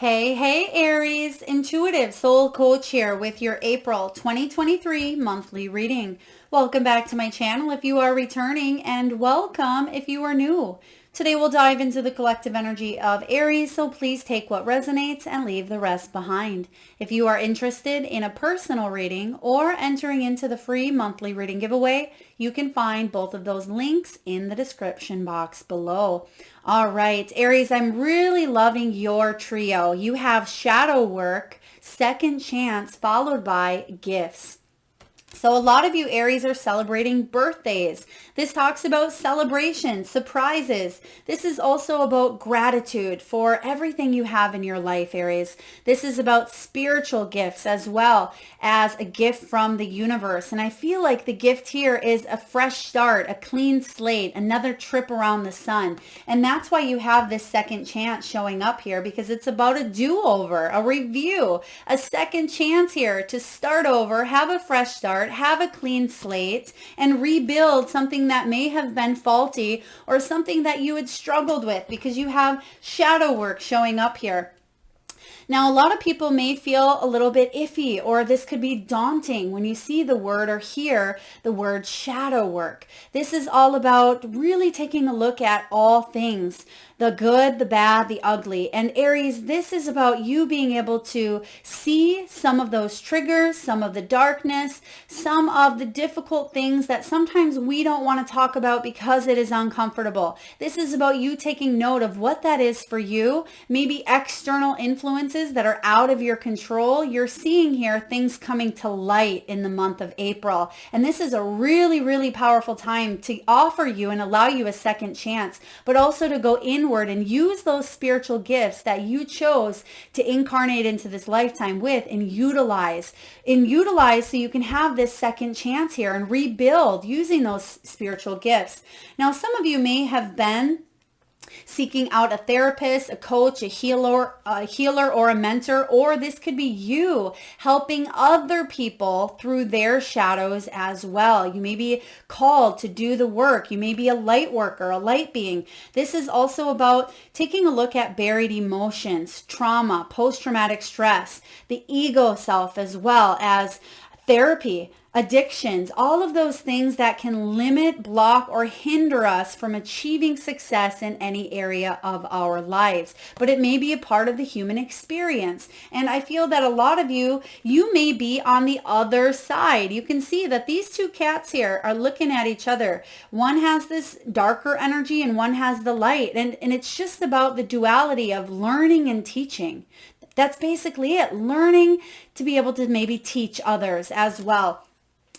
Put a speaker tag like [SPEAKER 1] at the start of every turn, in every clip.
[SPEAKER 1] Hey, Aries, intuitive soul coach here with your April 2023 monthly reading. Welcome back to my channel if you are returning, and welcome if you are new. Today we'll dive into the collective energy of Aries, so please take what resonates and leave the rest behind. If you are interested in a personal reading or entering into the free monthly reading giveaway, you can find both of those links in the description box below. All right, Aries, I'm really loving your trio. You have shadow work, second chance, followed by gifts. So a lot of you Aries are celebrating birthdays. This talks about celebration, surprises. This is also about gratitude for everything you have in your life, Aries. This is about spiritual gifts as well as a gift from the universe. And I feel like the gift here is a fresh start, a clean slate, another trip around the sun. And that's why you have this second chance showing up here, because it's about a do-over, a review, a second chance here to start over, have a fresh start, have a clean slate, and rebuild something that may have been faulty or something that you had struggled with, because you have shadow work showing up here. Now, a lot of people may feel a little bit iffy, or this could be daunting when you see the word or hear the word shadow work. This is all about really taking a look at all things, the good, the bad, the ugly. And Aries, this is about you being able to see some of those triggers, some of the darkness, some of the difficult things that sometimes we don't want to talk about because it is uncomfortable. This is about you taking note of what that is for you, maybe external influences that are out of your control. You're seeing here things coming to light in the month of April. And this is a really, really powerful time to offer you and allow you a second chance, but also to go inward and use those spiritual gifts that you chose to incarnate into this lifetime with and utilize so you can have this second chance here and rebuild using those spiritual gifts. Now, some of you may have been seeking out a therapist, a coach, a healer, or a mentor, or this could be you helping other people through their shadows as well. You may be called to do the work. You may be a light worker, a light being. This is also about taking a look at buried emotions, trauma, post-traumatic stress, the ego self, as well as therapy, addictions, all of those things that can limit, block, or hinder us from achieving success in any area of our lives. But it may be a part of the human experience. And I feel that a lot of you may be on the other side. You can see that these two cats here are looking at each other. One has this darker energy and one has the light. And it's just about the duality of learning and teaching. That's basically it. Learning to be able to maybe teach others as well.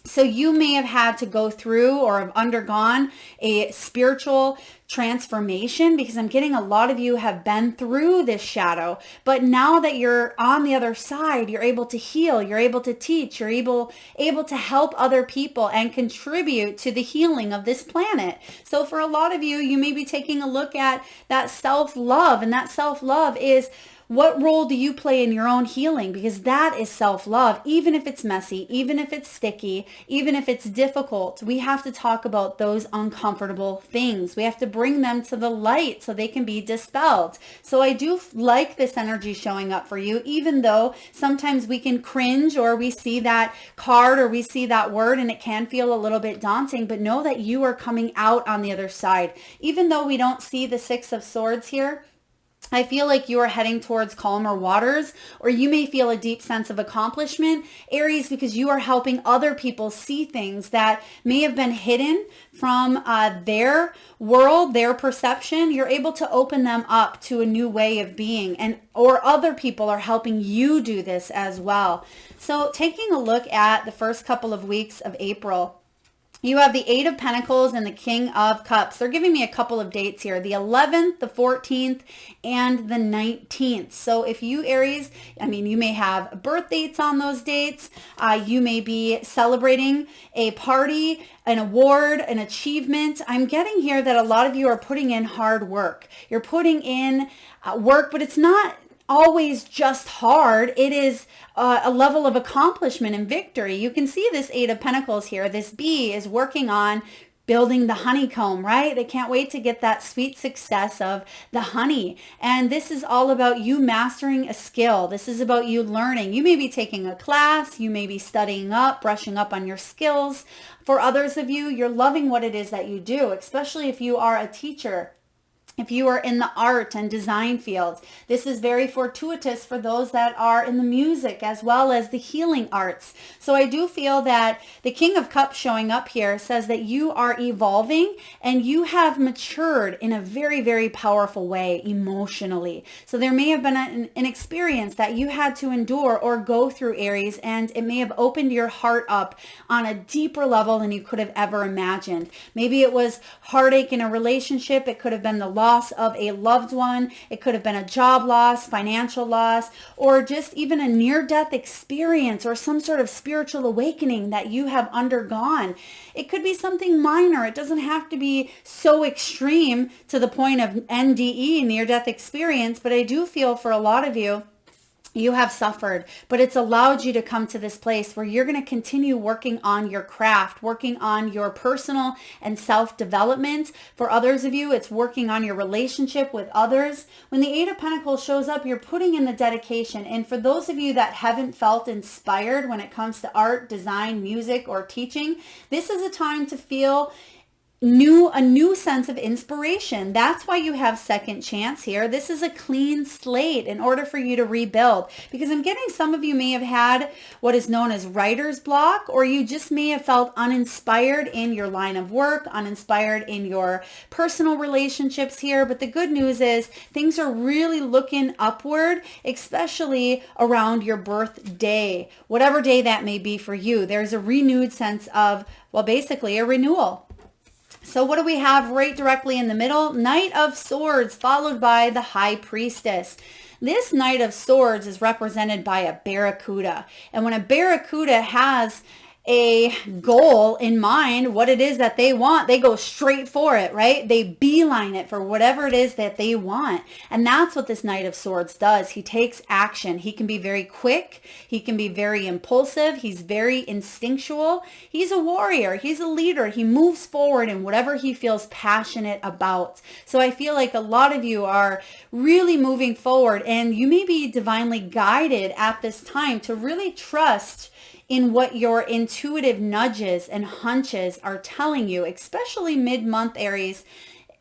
[SPEAKER 1] So you may have had to go through or have undergone a spiritual transformation, because I'm getting a lot of you have been through this shadow, but now that you're on the other side, you're able to heal, you're able to teach, you're able to help other people and contribute to the healing of this planet. So for a lot of you, you may be taking a look at that self-love, and that self-love is, what role do you play in your own healing? Because that is self-love. Even if it's messy, even if it's sticky, even if it's difficult, we have to talk about those uncomfortable things. We have to bring them to the light so they can be dispelled. So I do like this energy showing up for you, even though sometimes we can cringe, or we see that card or we see that word and it can feel a little bit daunting, but know that you are coming out on the other side. Even though we don't see the Six of Swords here, I feel like you are heading towards calmer waters, or you may feel a deep sense of accomplishment, Aries, because you are helping other people see things that may have been hidden from their world, their perception. You're able to open them up to a new way of being, or other people are helping you do this as well. So taking a look at the first couple of weeks of April, you have the Eight of Pentacles and the King of Cups. They're giving me a couple of dates here, the 11th, the 14th, and the 19th. So if you Aries, you may have birth dates on those dates. You may be celebrating a party, an award, an achievement. I'm getting here that a lot of you are putting in hard work. You're putting in work, but it's not always just hard. It is a level of accomplishment and victory. You can see this Eight of Pentacles here. This bee is working on building the honeycomb, right? They can't wait to get that sweet success of the honey. And this is all about you mastering a skill. This is about you learning. You may be taking a class, you may be studying up, brushing up on your skills. For others of you, you're loving what it is that you do, especially if you are a teacher. If you are in the art and design fields, this is very fortuitous for those that are in the music as well as the healing arts. So I do feel that the King of Cups showing up here says that you are evolving and you have matured in a very, very powerful way emotionally. So there may have been an experience that you had to endure or go through, Aries, and it may have opened your heart up on a deeper level than you could have ever imagined. Maybe it was heartache in a relationship. It could have been the loss of a loved one. It could have been a job loss, financial loss, or just even a near-death experience or some sort of spiritual awakening that you have undergone. It could be something minor. It doesn't have to be so extreme to the point of NDE, near-death experience, but I do feel for a lot of you, you have suffered, but it's allowed you to come to this place where you're going to continue working on your craft, working on your personal and self-development. For others of you, it's working on your relationship with others. When the Eight of Pentacles shows up, you're putting in the dedication. And for those of you that haven't felt inspired when it comes to art, design, music, or teaching, this is a time to feel a new sense of inspiration. That's why you have second chance here. This is a clean slate in order for you to rebuild, because I'm getting some of you may have had what is known as writer's block, or you just may have felt uninspired in your line of work, uninspired in your personal relationships here. But the good news is things are really looking upward, especially around your birthday, whatever day that may be for you. There's a renewed sense of, well, basically a renewal. So what do we have right directly in the middle? Knight of Swords, followed by the High Priestess. This Knight of Swords is represented by a barracuda. And when a barracuda has a goal in mind, what it is that they want, they go straight for it, right? They beeline it for whatever it is that they want. And that's what this Knight of Swords does. He takes action. He can be very quick. He can be very impulsive. He's very instinctual. He's a warrior. He's a leader. He moves forward in whatever he feels passionate about. So I feel like a lot of you are really moving forward, and you may be divinely guided at this time to really trust in what your intuitive nudges and hunches are telling you, especially mid-month, Aries.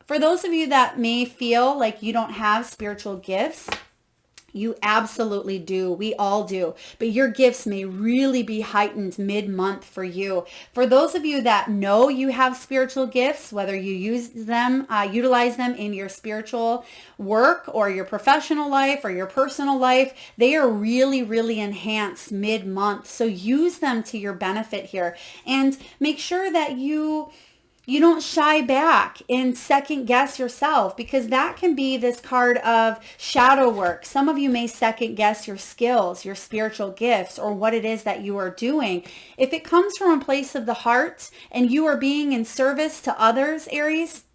[SPEAKER 1] For those of you that may feel like you don't have spiritual gifts, you absolutely do. We all do. But your gifts may really be heightened mid-month for you. For those of you that know you have spiritual gifts, whether you utilize them in your spiritual work or your professional life or your personal life, they are really, really enhanced mid-month. So use them to your benefit here, and make sure that you don't shy back and second guess yourself, because that can be this card of shadow work. Some of you may second guess your skills, your spiritual gifts, or what it is that you are doing. If it comes from a place of the heart and you are being in service to others, Aries,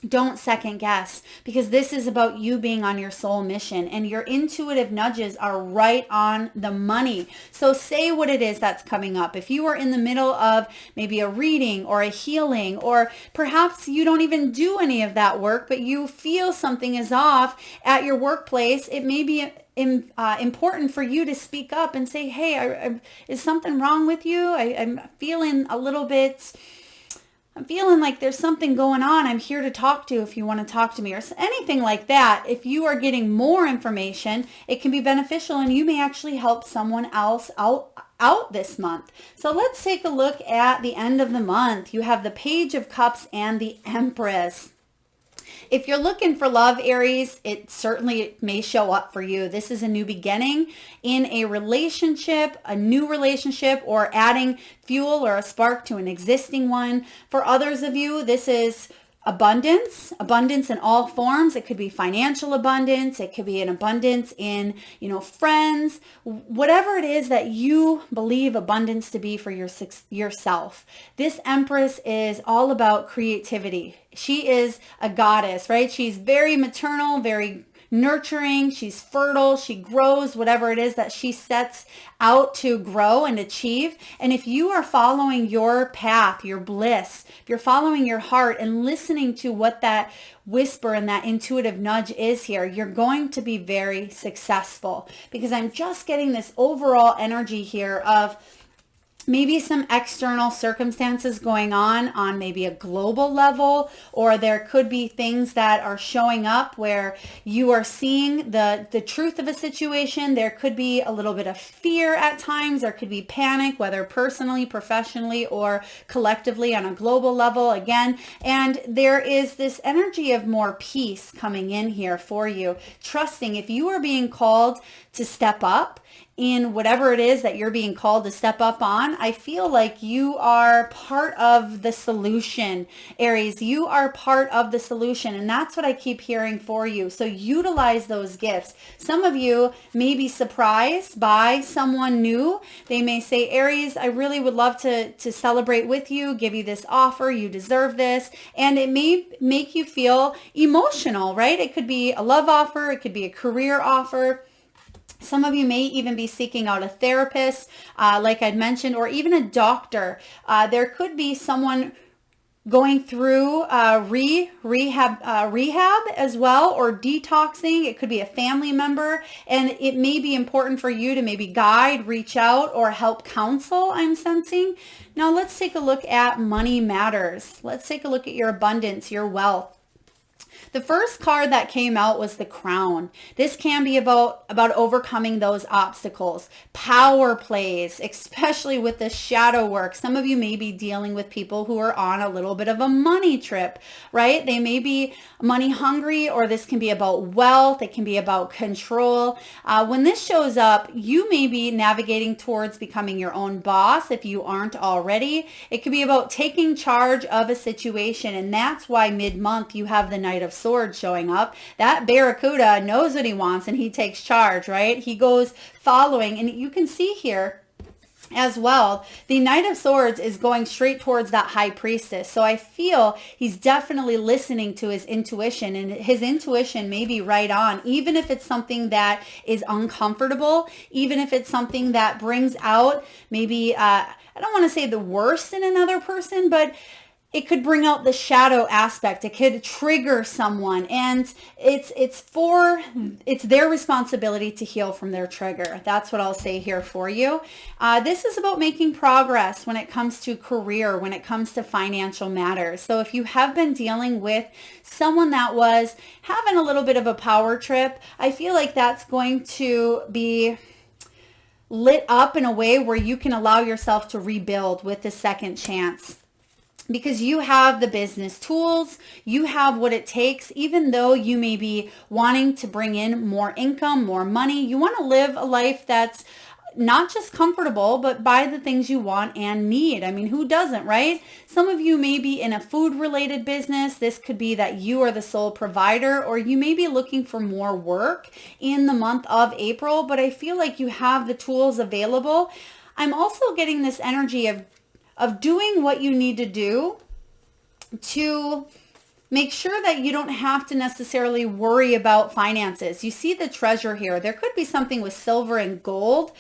[SPEAKER 1] don't second guess, because this is about you being on your soul mission, and your intuitive nudges are right on the money. So say what it is that's coming up. If you are in the middle of maybe a reading or a healing, or perhaps you don't even do any of that work, but you feel something is off at your workplace, it may be important for you to speak up and say, hey, is something wrong with you? I'm feeling a little bit... I'm feeling like there's something going on. I'm here to talk to if you want to talk to me, or anything like that. If you are getting more information, it can be beneficial, and you may actually help someone else out this month. So let's take a look at the end of the month. You have the Page of Cups and the Empress. If you're looking for love, Aries, it certainly may show up for you. This is a new beginning in a relationship, a new relationship, or adding fuel or a spark to an existing one. For others of you, this is abundance in all forms. It could be financial abundance. It could be an abundance in, friends, whatever it is that you believe abundance to be for yourself. This Empress is all about creativity. She is a goddess, right? She's very maternal, very nurturing, she's fertile, she grows whatever it is that she sets out to grow and achieve. And if you are following your path, your bliss, if you're following your heart and listening to what that whisper and that intuitive nudge is here, you're going to be very successful, because I'm just getting this overall energy here of maybe some external circumstances going on maybe a global level, or there could be things that are showing up where you are seeing the truth of a situation. There could be a little bit of fear at times. There could be panic, whether personally, professionally, or collectively on a global level again. And there is this energy of more peace coming in here for you, trusting if you are being called to step up in whatever it is that you're being called to step up on. I feel like you are part of the solution, Aries. You are part of the solution, and that's what I keep hearing for you. So utilize those gifts. Some of you may be surprised by someone new. They may say, Aries, I really would love to celebrate with you, give you this offer, you deserve this. And it may make you feel emotional, right? It could be a love offer, it could be a career offer. Some of you may even be seeking out a therapist, like I'd mentioned, or even a doctor. There could be someone going through rehab as well, or detoxing. It could be a family member, and it may be important for you to maybe guide, reach out, or help counsel, I'm sensing. Now let's take a look at money matters. Let's take a look at your abundance, your wealth. The first card that came out was the Crown. This can be about overcoming those obstacles. Power plays, especially with the shadow work. Some of you may be dealing with people who are on a little bit of a money trip, right? They may be money hungry, or this can be about wealth. It can be about control. When this shows up, you may be navigating towards becoming your own boss if you aren't already. It could be about taking charge of a situation, and that's why mid-month you have the Knight of Swords showing up. That Barracuda knows what he wants, and he takes charge, right? He goes following, and you can see here as well, the Knight of Swords is going straight towards that High Priestess. So I feel he's definitely listening to his intuition, and his intuition may be right on, even if it's something that is uncomfortable, even if it's something that brings out maybe, I don't want to say the worst in another person, but it could bring out the shadow aspect. It could trigger someone, and it's their responsibility to heal from their trigger. That's what I'll say here for you. This is about making progress when it comes to career, when it comes to financial matters. So if you have been dealing with someone that was having a little bit of a power trip, I feel like that's going to be lit up in a way where you can allow yourself to rebuild with the second chance. Because you have the business tools, you have what it takes. Even though you may be wanting to bring in more income, more money, you want to live a life that's not just comfortable, but buy the things you want and need. I mean, who doesn't, right? Some of you may be in a food related business. This could be that you are the sole provider, or you may be looking for more work in the month of April, but I feel like you have the tools available. I'm also getting this energy of doing what you need to do to make sure that you don't have to necessarily worry about finances. You see the treasure here. There could be something with silver and gold.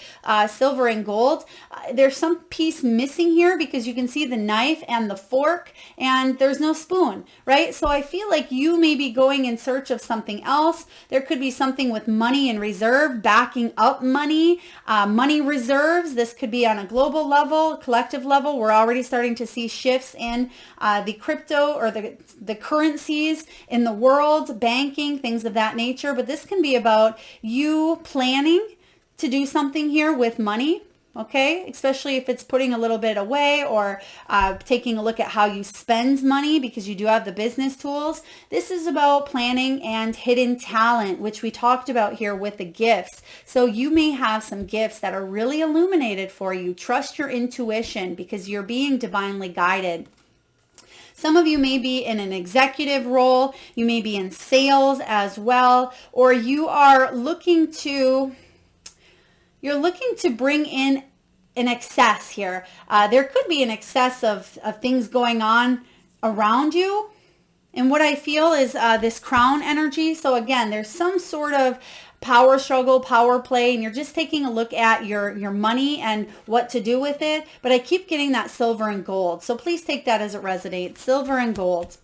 [SPEAKER 1] There's some piece missing here, because you can see the knife and the fork, and there's no spoon, right? So I feel like you may be going in search of something else. There could be something with money in reserve, backing up money, money reserves. This could be on a global level, collective level. We're already starting to see shifts in the crypto, or the currencies in the world, banking, things of that nature. But this can be about you planning to do something here with money, okay? Especially if it's putting a little bit away, or taking a look at how you spend money, because you do have the business tools. This is about planning and hidden talent, which we talked about here with the gifts. So you may have some gifts that are really illuminated for you. Trust your intuition, because you're being divinely guided. Some of you may be in an executive role. You may be in sales as well, or you are looking to bring in an excess here. There could be an excess of things going on around you. And what I feel is this crown energy. So again, there's some sort of power struggle, power play, and you're just taking a look at your money and what to do with it. But I keep getting that silver and gold. So please take that as it resonates. Silver and gold.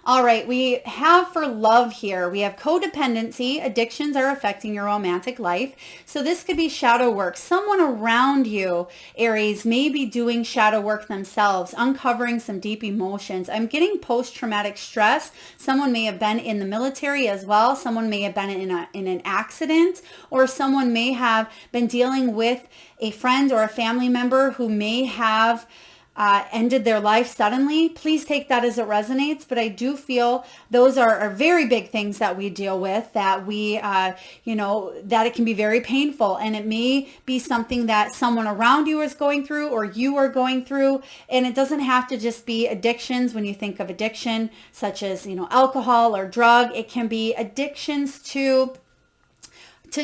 [SPEAKER 1] All right, we have for love here, we have codependency. Addictions are affecting your romantic life. So this could be shadow work. Someone around you, Aries, may be doing shadow work themselves, uncovering some deep emotions. I'm getting post-traumatic stress. Someone may have been in the military as well. Someone may have been in an accident, or someone may have been dealing with a friend or a family member who may have ended their life suddenly. Please take that as it resonates. But I do feel those are very big things that we deal with, that we, that it can be very painful. And it may be something that someone around you is going through or you are going through. And it doesn't have to just be addictions. When you think of addiction, such as, alcohol or drug, it can be addictions to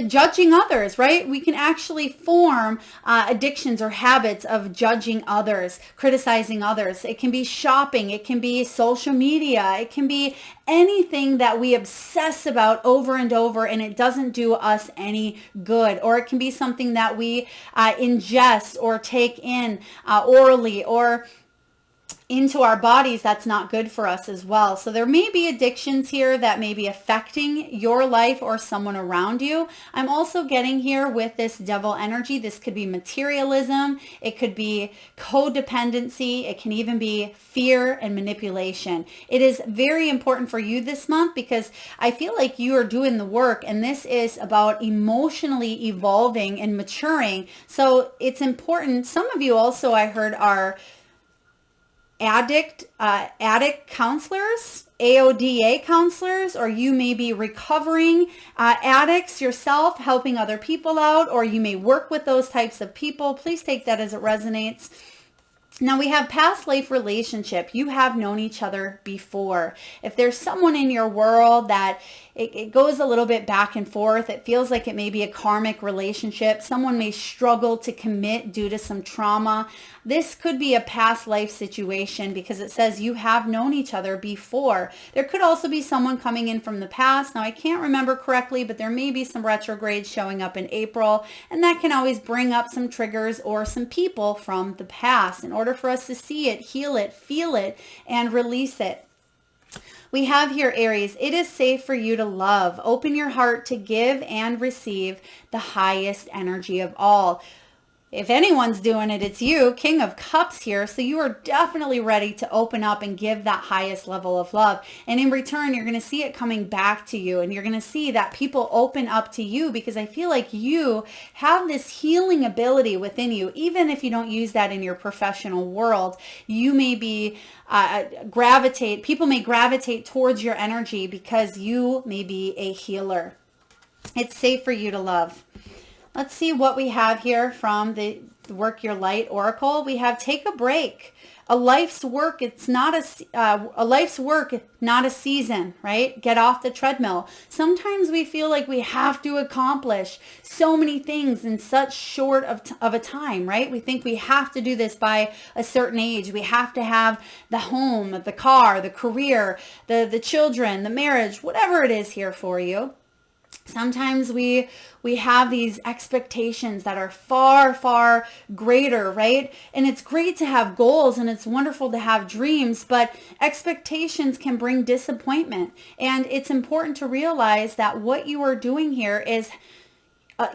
[SPEAKER 1] judging others, right? We can actually form addictions or habits of judging others, criticizing others. It can be shopping. It can be social media. It can be anything that we obsess about over and over, and it doesn't do us any good. Or it can be something that we ingest or take in orally or into our bodies that's not good for us as well. So there may be addictions here that may be affecting your life or someone around you. I'm also getting here with this devil energy. This could be materialism. It could be codependency. It can even be fear and manipulation. It is very important for you this month because I feel like you are doing the work, and this is about emotionally evolving and maturing. So it's important. Some of you also, I heard, are addict counselors, AODA counselors, or you may be recovering addicts yourself, helping other people out, or you may work with those types of people. Please take that as it resonates. Now we have past life relationship. You have known each other before. If there's someone in your world that it goes a little bit back and forth, it feels like it may be a karmic relationship. Someone may struggle to commit due to some trauma. This could be a past life situation because it says you have known each other before. There could also be someone coming in from the past. Now I can't remember correctly, but there may be some retrogrades showing up in April, and that can always bring up some triggers or some people from the past in order for us to see it, heal it, feel it, and release it. We have here, Aries, it is safe for you to love. Open your heart to give and receive the highest energy of all. If anyone's doing it, it's you, King of Cups here. So you are definitely ready to open up and give that highest level of love. And in return, you're going to see it coming back to you. And you're going to see that people open up to you because I feel like you have this healing ability within you. Even if you don't use that in your professional world, you may be people may gravitate towards your energy because you may be a healer. It's safe for you to love. Let's see what we have here from the Work Your Light Oracle. We have take a break. A life's work, it's not a life's work, not a season, right? Get off the treadmill. Sometimes we feel like we have to accomplish so many things in such short of a time, right? We think we have to do this by a certain age. We have to have the home, the car, the career, the children, the marriage, whatever it is here for you. Sometimes we have these expectations that are far, far greater, right? And it's great to have goals and it's wonderful to have dreams, but expectations can bring disappointment. And it's important to realize that what you are doing here is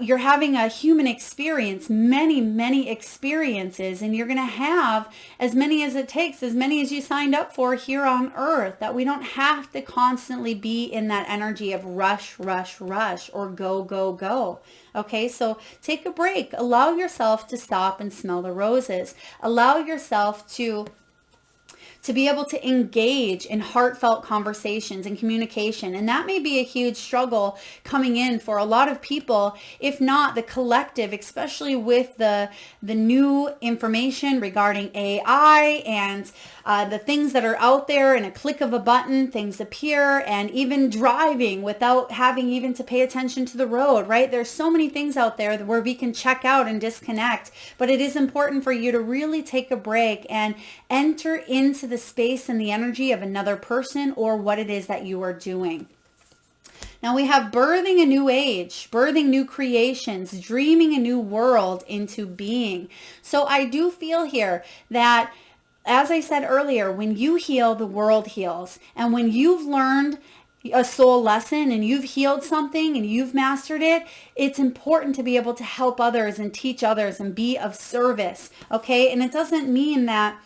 [SPEAKER 1] you're having a human experience, many, many experiences, and you're going to have as many as it takes, as many as you signed up for here on earth, that we don't have to constantly be in that energy of rush, rush, rush, or go, go, go. Okay, so take a break. Allow yourself to stop and smell the roses. Allow yourself to be able to engage in heartfelt conversations and communication. And that may be a huge struggle coming in for a lot of people, if not the collective, especially with the new information regarding AI and the things that are out there. In a click of a button, things appear, and even driving without having even to pay attention to the road, right? There's so many things out there where we can check out and disconnect, but it is important for you to really take a break and enter into the space and the energy of another person or what it is that you are doing. Now we have birthing a new age, birthing new creations, dreaming a new world into being. So I do feel here that, as I said earlier, when you heal, the world heals. And when you've learned a soul lesson and you've healed something and you've mastered it, it's important to be able to help others and teach others and be of service. Okay. And it doesn't mean that,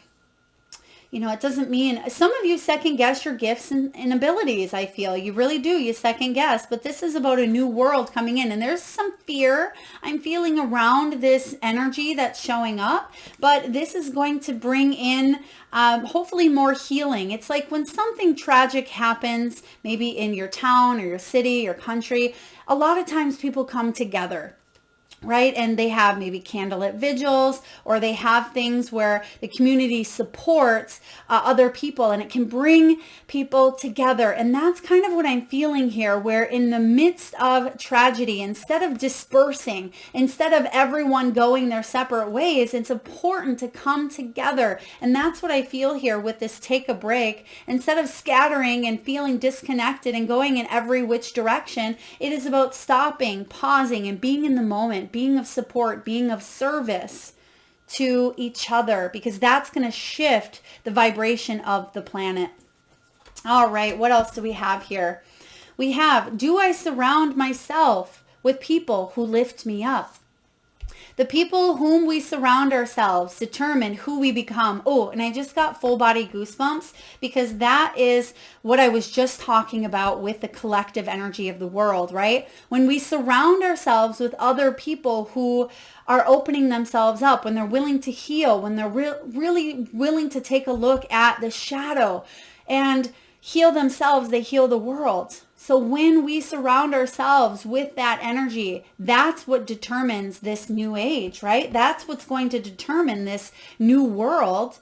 [SPEAKER 1] it doesn't mean, some of you second guess your gifts and abilities. I feel you really do. You second guess, but this is about a new world coming in, and there's some fear I'm feeling around this energy that's showing up, but this is going to bring in hopefully more healing. It's like when something tragic happens, maybe in your town or your city or country, a lot of times people come together, right? And they have maybe candlelit vigils, or they have things where the community supports other people, and it can bring people together. And that's kind of what I'm feeling here, where in the midst of tragedy, instead of dispersing, instead of everyone going their separate ways, it's important to come together. And that's what I feel here with this take a break. Instead of scattering and feeling disconnected and going in every which direction, it is about stopping, pausing, and being in the moment, being of support, being of service to each other, because that's going to shift the vibration of the planet. All right, what else do we have here? We have, do I surround myself with people who lift me up? The people whom we surround ourselves determine who we become. Oh, and I just got full body goosebumps, because that is what I was just talking about with the collective energy of the world, right? When we surround ourselves with other people who are opening themselves up, when they're willing to heal, when they're really willing to take a look at the shadow and heal themselves, they heal the world. So when we surround ourselves with that energy, that's what determines this new age, right? That's what's going to determine this new world.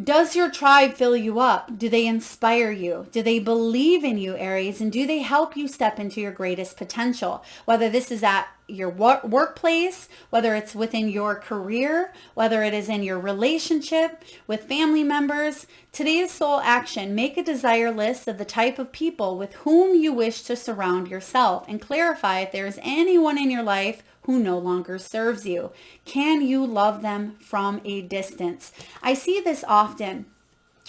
[SPEAKER 1] Does your tribe fill you up? Do they inspire you? Do they believe in you, Aries? And do they help you step into your greatest potential? Whether this is at your workplace, whether it's within your career, whether it is in your relationship with family members. Today's soul action: make a desire list of the type of people with whom you wish to surround yourself, and clarify if there is anyone in your life who no longer serves you. Can you love them from a distance? I see this often,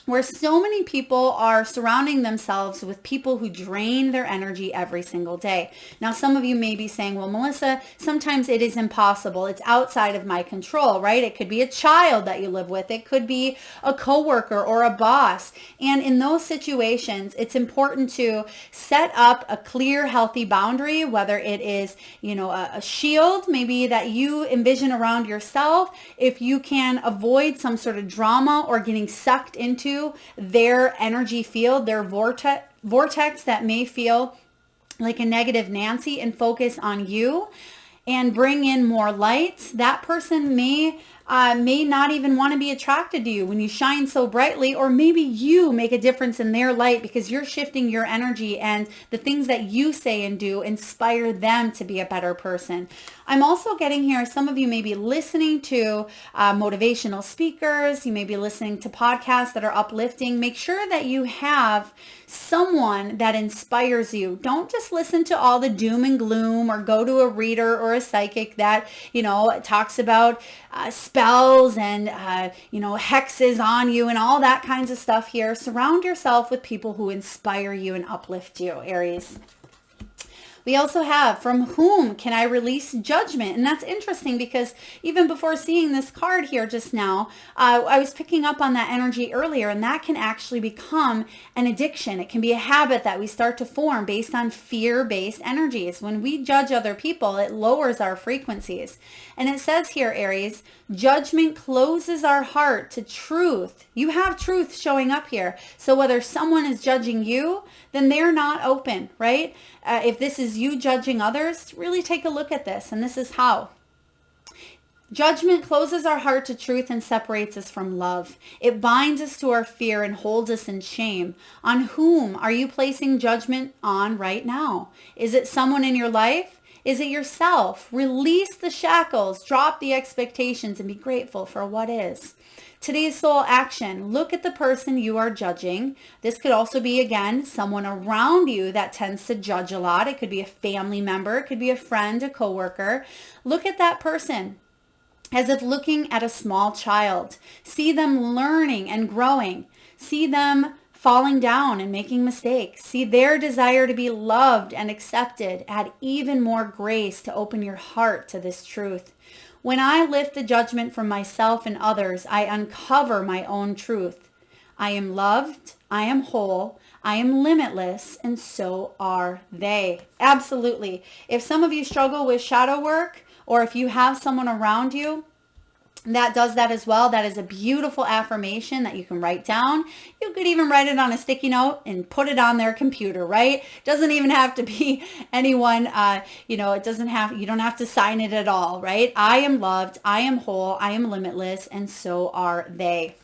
[SPEAKER 1] where so many people are surrounding themselves with people who drain their energy every single day. Now, some of you may be saying, well, Melissa, sometimes it is impossible. It's outside of my control, right? It could be a child that you live with. It could be a coworker or a boss. And in those situations, it's important to set up a clear, healthy boundary, whether it is, a shield maybe that you envision around yourself. If you can avoid some sort of drama or getting sucked into their energy field, their vortex that may feel like a negative Nancy, and focus on you and bring in more light, that person may not even want to be attracted to you when you shine so brightly, or maybe you make a difference in their light because you're shifting your energy, and the things that you say and do inspire them to be a better person. I'm also getting here, some of you may be listening to motivational speakers. You may be listening to podcasts that are uplifting. Make sure that you have someone that inspires you. Don't just listen to all the doom and gloom, or go to a reader or a psychic that, talks about spells and, hexes on you and all that kinds of stuff here. Surround yourself with people who inspire you and uplift you, Aries. We also have, from whom can I release judgment? And that's interesting, because even before seeing this card here just now, I was picking up on that energy earlier, and that can actually become an addiction. It can be a habit that we start to form based on fear-based energies. When we judge other people, it lowers our frequencies. And it says here, Aries, judgment closes our heart to truth. You have truth showing up here. So whether someone is judging you, then they're not open, right? If this is you judging others, really take a look at this. And this is how. Judgment closes our heart to truth and separates us from love. It binds us to our fear and holds us in shame. On whom are you placing judgment on right now? Is it someone in your life? Is it yourself? Release the shackles, drop the expectations, and be grateful for what is. Today's soul action, look at the person you are judging. This could also be, again, someone around you that tends to judge a lot. It could be a family member. It could be a friend, a coworker. Look at that person as if looking at a small child. See them learning and growing. See them falling down and making mistakes. See their desire to be loved and accepted. Add even more grace to open your heart to this truth. When I lift the judgment from myself and others, I uncover my own truth. I am loved, I am whole, I am limitless, and so are they. Absolutely. If some of you struggle with shadow work, or if you have someone around you that does that as well, that is a beautiful affirmation that you can write down. You could even write it on a sticky note and put it on their computer, right? Doesn't even have to be anyone, you don't have to sign it at all, right? I am loved, I am whole, I am limitless, and so are they.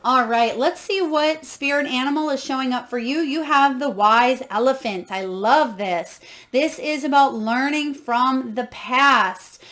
[SPEAKER 1] All right, let's see what spirit animal is showing up for you. You have the wise elephant. I love this. This is about learning from the past.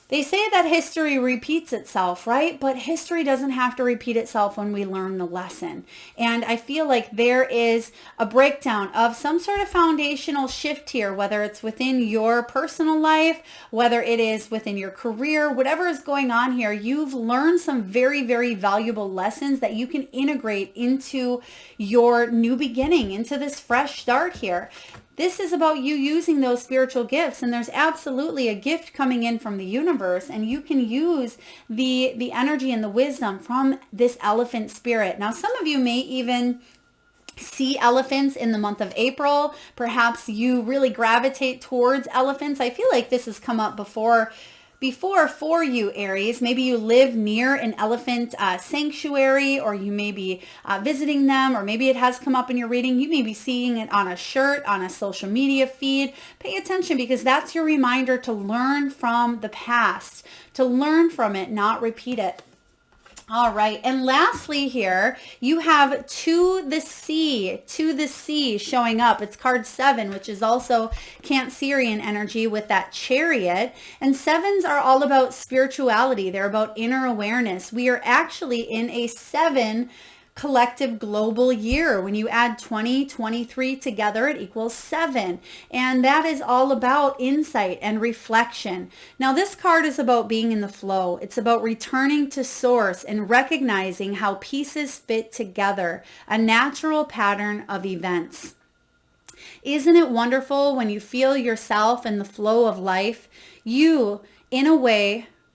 [SPEAKER 1] They say that history repeats itself, right? But history doesn't have to repeat itself when we learn the lesson. And I feel like there is a breakdown of some sort of foundational shift here, whether it's within your personal life, whether it is within your career, whatever is going on here, you've learned some very, very valuable lessons that you can integrate into your new beginning, into this fresh start here. This is about you using those spiritual gifts, and there's absolutely a gift coming in from the universe, and you can use the energy and the wisdom from this elephant spirit. Now, some of you may even see elephants in the month of April. Perhaps you really gravitate towards elephants. I feel like this has come up before for you, Aries. Maybe you live near an elephant sanctuary, or you may be visiting them, or maybe it has come up in your reading. You may be seeing it on a shirt, on a social media feed. Pay attention, because that's your reminder to learn from the past, to learn from it, not repeat it. All right. And lastly here, you have to the sea showing up. It's card 7, which is also Cancerian energy with that chariot. And 7s are all about spirituality. They're about inner awareness. We are actually in a 7 collective global year. When you add 2023 together, it equals 7. And that is all about insight and reflection. Now, this card is about being in the flow. It's about returning to source and recognizing how pieces fit together, a natural pattern of events. Isn't it wonderful when you feel yourself in the flow of life?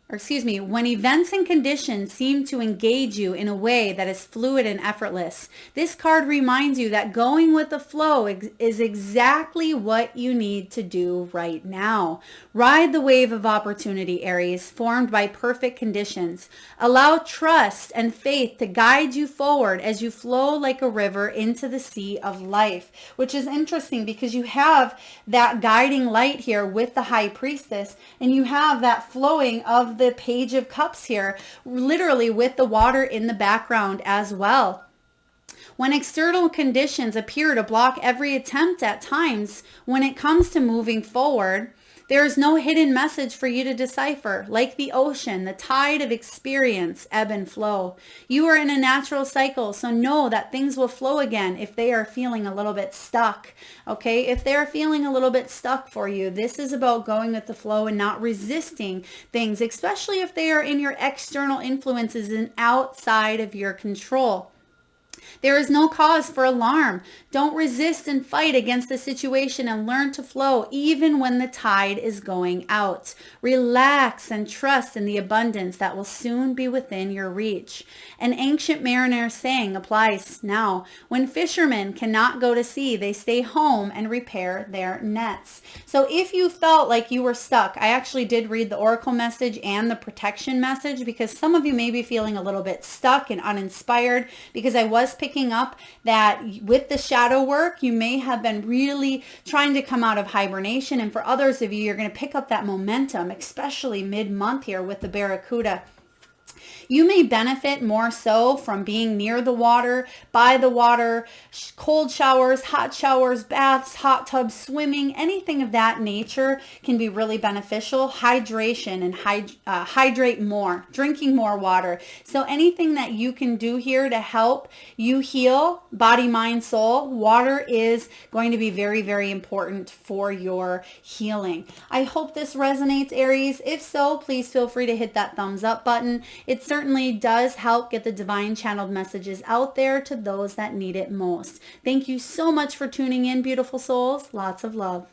[SPEAKER 1] When events and conditions seem to engage you in a way that is fluid and effortless. This card reminds you that going with the flow is exactly what you need to do right now. Ride the wave of opportunity, Aries, formed by perfect conditions. Allow trust and faith to guide you forward as you flow like a river into the sea of life, which is interesting because you have that guiding light here with the High Priestess, and you have that flowing of the Page of Cups here, literally with the water in the background as well. When external conditions appear to block every attempt at times, when it comes to moving forward, there is no hidden message for you to decipher. Like the ocean, the tide of experience, ebb and flow. You are in a natural cycle, so know that things will flow again if they are feeling a little bit stuck. Okay, if they're feeling a little bit stuck for you, this is about going with the flow and not resisting things, especially if they are in your external influences and outside of your control. There is no cause for alarm. Don't resist and fight against the situation, and learn to flow even when the tide is going out. Relax and trust in the abundance that will soon be within your reach. An ancient mariner saying applies now. When fishermen cannot go to sea, they stay home and repair their nets. So if you felt like you were stuck, I actually did read the oracle message and the protection message, because some of you may be feeling a little bit stuck and uninspired, because I was picking up that with the shadow work, you may have been really trying to come out of hibernation. And for others of you, you're going to pick up that momentum, especially mid-month here with the Barracuda. You may benefit more so from being near the water, by the water, cold showers, baths, hot tubs, swimming, anything of that nature can be really beneficial. Hydration and hydrate more, drinking more water. So anything that you can do here to help you heal body, mind, soul, water is going to be very, very important for your healing. I hope this resonates, Aries. If so, please feel free to hit that thumbs up button. It certainly does help get the divine channeled messages out there to those that need it most. Thank you so much for tuning in, beautiful souls. Lots of love.